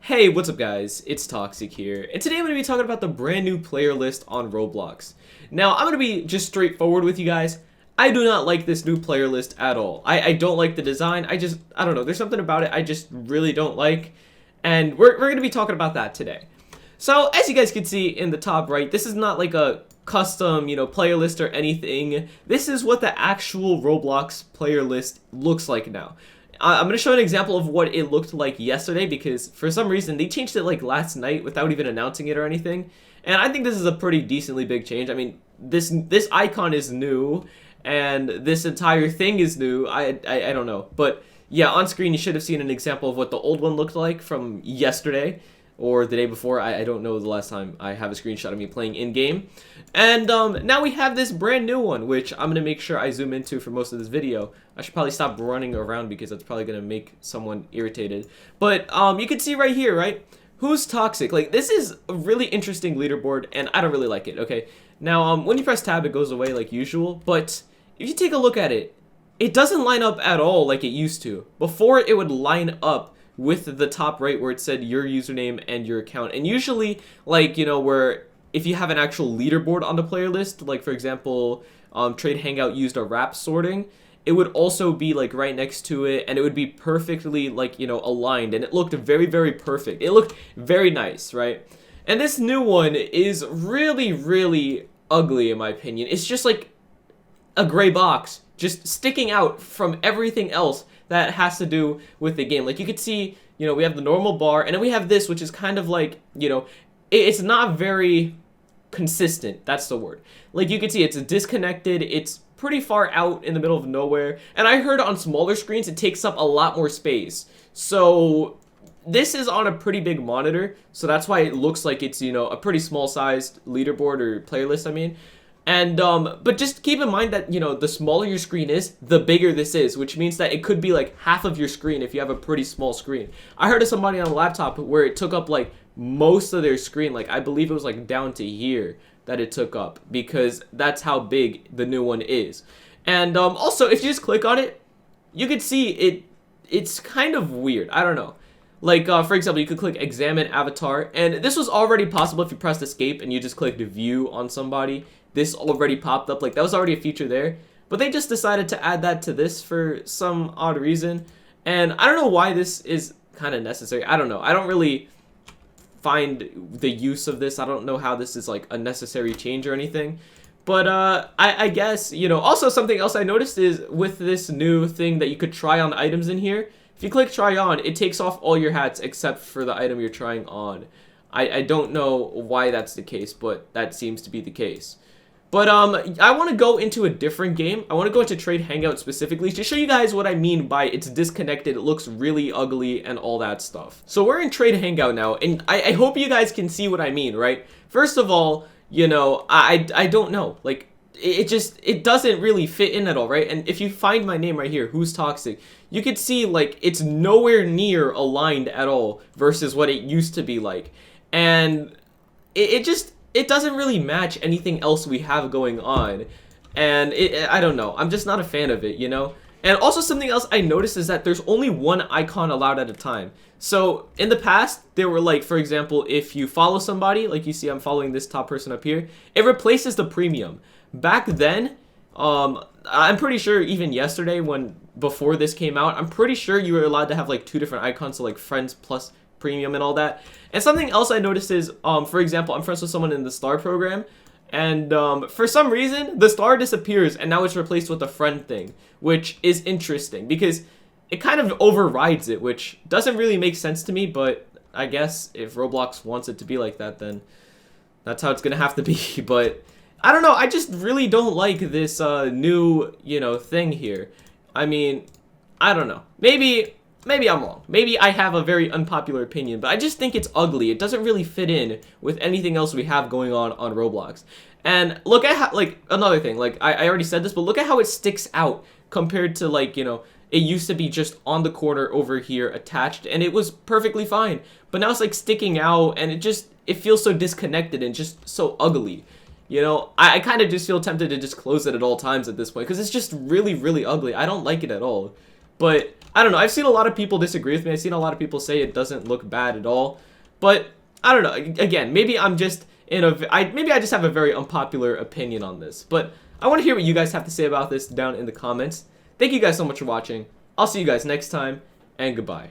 Hey, what's up guys? It's Toxic here, and today I'm going to be talking about the brand new player list on Roblox. Now, I'm going to be just straightforward with you guys. I do not like this new player list at all. I don't like the design. I don't know, there's something about it I just really don't like, and we're going to be talking about that today. So, as you guys can see in the top right, this is not like a custom, player list or anything. This is what the actual Roblox player list looks like now. I'm going to show an example of what it looked like yesterday because for some reason they changed it like last night without even announcing it or anything. And I think this is a pretty decently big change. I mean, this icon is new and this entire thing is new. I don't know. But yeah, on screen you should have seen an example of what the old one looked like from yesterday or the day before. I don't know the last time I have a screenshot of me playing in-game. And now we have this brand new one, which I'm going to make sure I zoom into for most of this video. I should probably stop running around because that's probably going to make someone irritated. But you can see right here, right? Who's toxic? Like, this is a really interesting leaderboard, and I don't really like it, okay? Now, when you press tab, it goes away like usual. But if you take a look at it, it doesn't line up at all like it used to. Before, it would line up with the top right where it said your username and your account. And usually, like, where if you have an actual leaderboard on the player list, like for example, Trade Hangout used a rap sorting, it would also be like right next to it and it would be perfectly like, aligned, and it looked very, very perfect. It looked very nice, right? And this new one is really, really ugly in my opinion. It's just like a gray box just sticking out from everything else that has to do with the game. Like you could see, we have the normal bar and then we have this, which is kind of like, it's not very consistent. That's the word. Like you can see it's disconnected. It's pretty far out in the middle of nowhere. And I heard on smaller screens, it takes up a lot more space. So this is on a pretty big monitor. So that's why it looks like it's, a pretty small sized leaderboard or playlist, I mean. And, but just keep in mind that, the smaller your screen is, the bigger this is, which means that it could be like half of your screen if you have a pretty small screen. I heard of somebody on a laptop where it took up like most of their screen, like I believe it was like down to here that it took up, because that's how big the new one is. And, also if you just click on it, you could see it's kind of weird. I don't know. Like, for example, you could click examine avatar, and this was already possible if you pressed escape and you just clicked view on somebody. This already popped up, like that was already a feature there, but they just decided to add that to this for some odd reason, and I don't know why this is kind of necessary. I don't know. I don't really find the use of this. I don't know how this is like a necessary change or anything, but I guess, also something else I noticed is with this new thing that you could try on items in here, if you click try on, it takes off all your hats except for the item you're trying on. I don't know why that's the case, but that seems to be the case. But I want to go into a different game. I want to go into Trade Hangout specifically to show you guys what I mean by it's disconnected, it looks really ugly, and all that stuff. So we're in Trade Hangout now, and I hope you guys can see what I mean, right? First of all, I don't know. Like, it doesn't really fit in at all, right? And if you find my name right here, Who's Toxic, you could see, like, it's nowhere near aligned at all versus what it used to be like. And it doesn't really match anything else we have going on, and I don't know, I'm just not a fan of it, And also something else I noticed is that there's only one icon allowed at a time. So in the past, there were like, for example, if you follow somebody, like you see I'm following this top person up here, it replaces the premium. Back then, I'm pretty sure even yesterday before this came out, I'm pretty sure you were allowed to have like two different icons, so like friends plus premium and all that. And something else I noticed is, for example, I'm friends with someone in the star program, and for some reason the star disappears and now it's replaced with a friend thing, which is interesting because it kind of overrides it, which doesn't really make sense to me. But I guess if Roblox wants it to be like that, then that's how it's gonna have to be. But I don't know, I just really don't like this new thing here. I mean, I don't know, maybe I'm wrong. Maybe I have a very unpopular opinion, but I just think it's ugly. It doesn't really fit in with anything else we have going on Roblox. And look at how, like, another thing, like, I already said this, but look at how it sticks out compared to, like, it used to be just on the corner over here attached, and it was perfectly fine. But now it's, like, sticking out, and it feels so disconnected and just so ugly. I kind of just feel tempted to just close it at all times at this point, because it's just really, really ugly. I don't like it at all. But I don't know. I've seen a lot of people disagree with me. I've seen a lot of people say it doesn't look bad at all. But I don't know. Again, maybe I'm just maybe I just have a very unpopular opinion on this. But I want to hear what you guys have to say about this down in the comments. Thank you guys so much for watching. I'll see you guys next time, and goodbye.